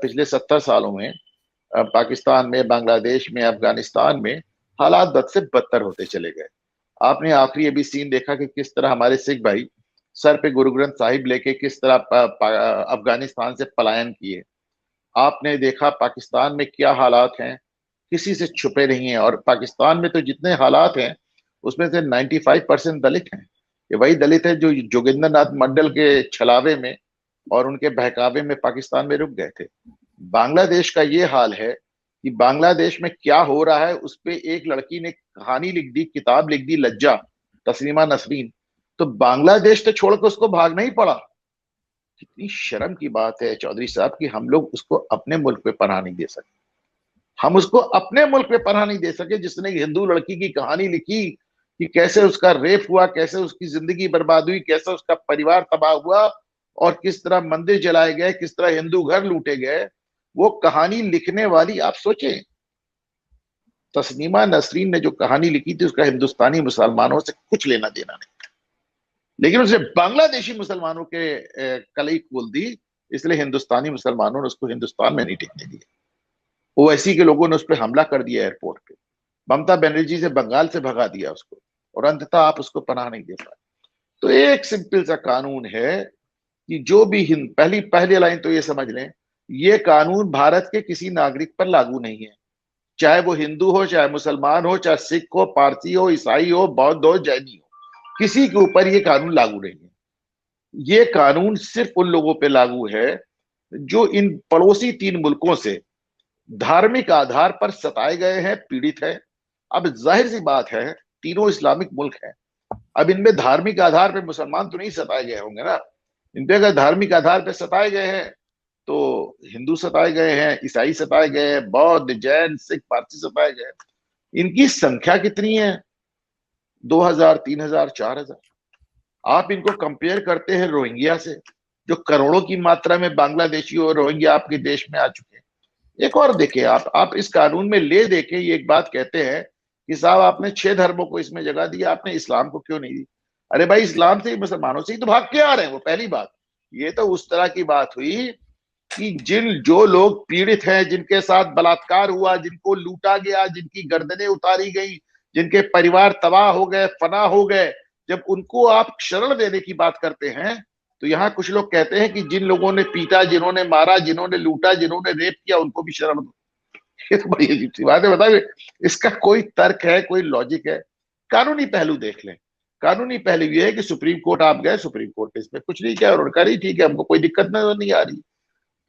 पिछले 70 सालों में पाकिस्तान में, बांग्लादेश में, अफगानिस्तान में हालात बद से बदतर होते चले गए। आपने आखिरी अभी सीन देखा कि किस तरह हमारे सिख भाई सर पे गुरु ग्रंथ साहिब लेके किस तरह अफगानिस्तान से पलायन किए। आपने देखा पाकिस्तान में क्या हालात हैं, किसी से छुपे नहीं है। और पाकिस्तान में तो जितने हालात हैं उसमें से 95% दलित हैं। ये वही दलित है जो जोगिंदर नाथ मंडल के छलावे में और उनके बहकावे में पाकिस्तान में रुक गए थे। बांग्लादेश का ये हाल है कि बांग्लादेश में क्या हो रहा है उस पे एक लड़की ने कहानी लिख दी, किताब लिख दी, लज्जा, तस्लीमा नसरीन। तो बांग्लादेश तो छोड़कर उसको भागना ही पड़ा। कितनी शर्म की बात है चौधरी साहब कि हम लोग उसको अपने मुल्क पे पनाह नहीं दे सके। हम उसको अपने मुल्क पे पनाह नहीं दे सके जिसने हिंदू लड़की की कहानी लिखी कि कैसे उसका रेप हुआ, कैसे उसकी जिंदगी बर्बाद हुई, कैसे उसका परिवार तबाह हुआ और किस तरह मंदिर जलाए गए, किस तरह हिंदू घर लूटे गए। वो कहानी लिखने वाली, आप सोचें, तस्नीमा नसरीन ने जो कहानी लिखी थी उसका हिंदुस्तानी मुसलमानों से कुछ लेना देना नहीं, लेकिन उसने बांग्लादेशी मुसलमानों के कलई खोल दी। इसलिए हिंदुस्तानी मुसलमानों ने उसको हिंदुस्तान में नहीं टिकने दिया। ओवैसी के लोगों ने उस पर हमला कर दिया एयरपोर्ट पे। ममता बनर्जी से बंगाल से भगा दिया उसको और अंततः आप उसको पनाह नहीं दे पाए। तो एक सिंपल सा कानून है कि जो भी हिंद, पहली पहली लाइन तो ये समझ लें, ये कानून भारत के किसी नागरिक पर लागू नहीं है, चाहे वो हिंदू हो, चाहे मुसलमान हो, चाहे सिख हो, पारसी हो, ईसाई हो, बौद्ध हो, जैनी हो, किसी के ऊपर ये कानून लागू नहीं है। ये कानून सिर्फ उन लोगों पे लागू है जो इन पड़ोसी 3 मुल्कों से धार्मिक आधार पर सताए गए हैं, पीड़ित है। अब जाहिर सी बात है, तीनों इस्लामिक मुल्क हैं। अब इनमें धार्मिक आधार पर मुसलमान तो नहीं सताए गए होंगे ना। इन पे अगर धार्मिक आधार पर सताए गए हैं तो हिंदू सताए गए हैं, ईसाई सताए गए हैं, बौद्ध, जैन, सिख, पारसी सताए गए। इनकी संख्या कितनी है? 2,000, 3,000, 4,000। आप इनको कंपेयर करते हैं रोहिंग्या से, जो करोड़ों की मात्रा में बांग्लादेशी और रोहिंग्या आपके देश में आ चुके हैं। एक और देखिए, आप इस कानून में ले देके ये एक बात कहते हैं कि साहब आपने 6 धर्मों को इसमें जगह दी, आपने इस्लाम को क्यों नहीं दी? अरे भाई, इस्लाम से, मुसलमानों से ही तो भाग के आ रहे हैं वो, पहली बात। ये तो उस तरह की बात हुई कि जो लोग पीड़ित हैं, जिनके साथ बलात्कार हुआ, जिनको लूटा गया, जिनकी गर्दनें उतारी गई, जिनके परिवार तबाह हो गए, फना हो गए, जब उनको आप शरण देने की बात करते हैं तो यहाँ कुछ लोग कहते हैं कि जिन लोगों ने पीटा, जिन्होंने मारा, जिन्होंने लूटा, जिन्होंने रेप किया, उनको भी शरण दो। ये तो बड़ी अजीब सी बात है। बताइए, इसका कोई तर्क है, कोई लॉजिक है? कानूनी पहलू देख लें। कानूनी पहलू ये है कि सुप्रीम कोर्ट आप गए, सुप्रीम कोर्ट ने इसमें कुछ नहीं किया और उनका नहीं ठीक है, हमको कोई दिक्कत नजर नहीं आ रही।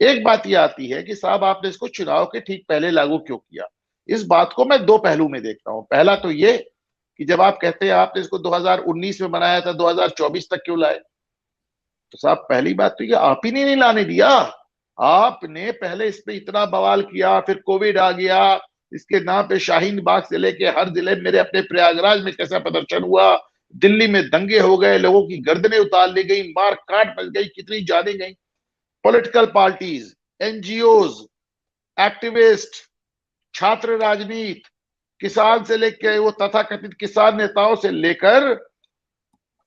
एक बात ये आती है कि साहब आपने इसको चुनाव के ठीक पहले लागू क्यों किया? इस बात को मैं 2 पहलू में देखता हूं। पहला तो ये कि जब आप कहते हैं आपने इसको 2019 में बनाया था, 2024 तक क्यों लाए? तो साहब पहली बात तो ये, आप ही नहीं लाने दिया। आपने पहले इस पे इतना बवाल किया, फिर कोविड आ गया, इसके नाम पे शाहीन बाग से लेके हर जिले, मेरे अपने प्रयागराज में कैसा प्रदर्शन हुआ, दिल्ली में दंगे हो गए, लोगों की गर्दनें उतार ली गई, मार काट मच गई, कितनी जाने गई। पॉलिटिकल पार्टीज, एनजीओज, एक्टिविस्ट, छात्र राजनीति, किसान से लेकर वो तथाकथित किसान नेताओं से लेकर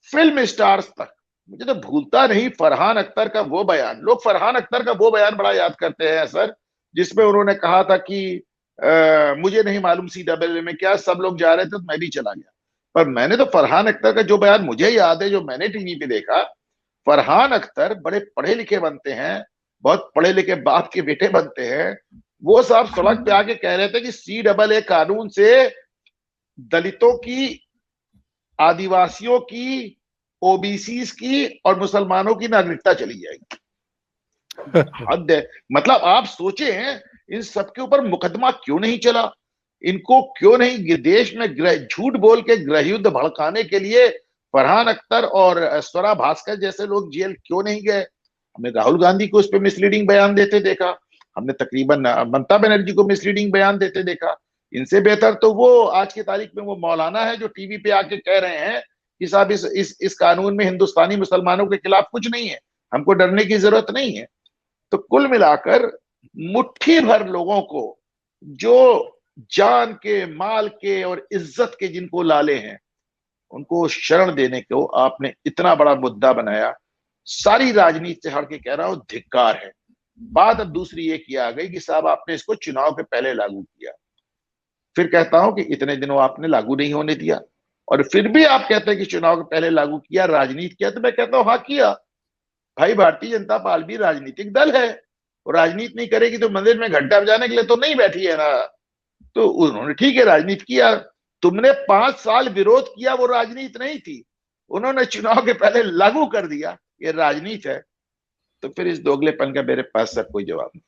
फिल्म स्टार्स तक। मुझे तो भूलता नहीं फरहान अख्तर का वो बयान, लोग फरहान अख्तर का वो बयान बड़ा याद करते हैं सर, जिसमें उन्होंने कहा था कि मुझे नहीं मालूम CAA में क्या, सब लोग जा रहे थे तो मैं भी चला गया। पर मैंने तो फरहान अख्तर का जो बयान मुझे याद है, जो मैंने टीवी पे देखा, फरहान अख्तर बड़े पढ़े लिखे बनते हैं, बहुत पढ़े लिखे बाप के बेटे बनते हैं। वो साहब सड़क पे आके कह रहे थे कि CAA कानून से दलितों की, आदिवासियों की, ओबीसी की और मुसलमानों की नागरिकता चली जाएगी। हद है। मतलब आप सोचे हैं इन सबके ऊपर मुकदमा क्यों नहीं चला? इनको क्यों नहीं देश में झूठ बोल के गृह युद्ध भड़काने के लिए फरहान अख्तर और स्वरा भास्कर जैसे लोग जेल क्यों नहीं गए? हमने राहुल गांधी को उस पर मिसलीडिंग बयान देते देखा, हमने तकरीबन ममता बनर्जी को मिसलीडिंग बयान देते देखा। इनसे बेहतर तो वो आज की तारीख में वो मौलाना है जो टीवी पे आके कह रहे हैं कि साहब इस कानून में हिंदुस्तानी मुसलमानों के खिलाफ कुछ नहीं है, हमको डरने की जरूरत नहीं है। तो कुल मिलाकर मुट्ठी भर लोगों को, जो जान के, माल के और इज्जत के जिनको लाले हैं, उनको शरण देने को आपने इतना बड़ा मुद्दा बनाया। सारी राजनीति से हट के कह रहा हूं, धिक्कार है। बात अब दूसरी ये किया आ गई कि साहब आपने इसको चुनाव के पहले लागू किया। फिर कहता हूं कि इतने दिनों आपने लागू नहीं होने दिया, और फिर भी आप कहते हैं कि चुनाव के पहले लागू किया, राजनीति किया। तो मैं कहता हूं हाँ किया। भाई भारतीय जनता पार्टी भी राजनीतिक दल है, और राजनीति नहीं करेगी तो मंदिर में घंटा बजाने के लिए तो नहीं बैठी है ना। तो उन्होंने ठीक है राजनीति किया। तुमने 5 साल विरोध किया, वो राजनीति नहीं थी। उन्होंने चुनाव के पहले लागू कर दिया, ये राजनीति है। तो फिर इस दोगलेपन का मेरे पास सर कोई जवाब नहीं।